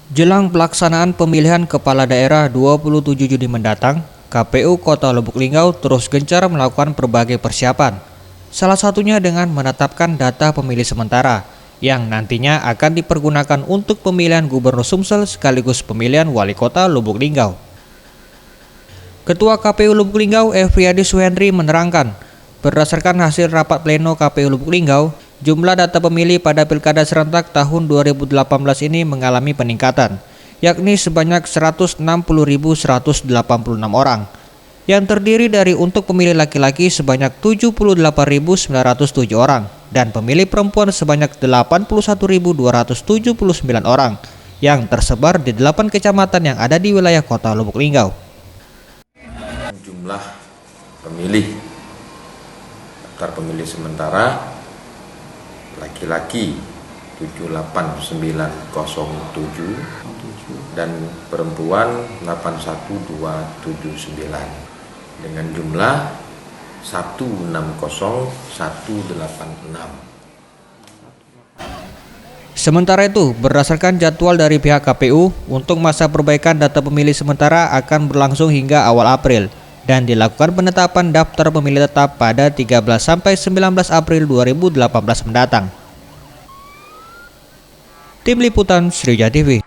Jelang pelaksanaan pemilihan kepala daerah 27 Juni mendatang, KPU Kota Lubuk Linggau terus gencar melakukan berbagai persiapan. Salah satunya dengan menetapkan data pemilih sementara yang nantinya akan dipergunakan untuk pemilihan Gubernur Sumsel sekaligus pemilihan Wali Kota Lubuk Linggau. Ketua KPU Lubuk Linggau, Efriadi Suhendri menerangkan, berdasarkan hasil rapat pleno KPU Lubuk Linggau, jumlah data pemilih pada Pilkada serentak tahun 2018 ini mengalami peningkatan, yakni sebanyak 160.186 orang, yang terdiri dari untuk pemilih laki-laki sebanyak 78.907 orang dan pemilih perempuan sebanyak 81.279 orang yang tersebar di 8 kecamatan yang ada di wilayah Kota Lubuk Linggau. Jumlah pemilih daftar pemilih sementara laki-laki 78907 dan perempuan 81279 dengan jumlah 160186. Sementara itu, berdasarkan jadwal dari pihak KPU, untuk masa perbaikan data pemilih sementara akan berlangsung hingga awal April dan dilakukan penetapan daftar pemilih tetap pada 13 sampai 19 April 2018 mendatang. Tim Liputan Sriwijaya TV.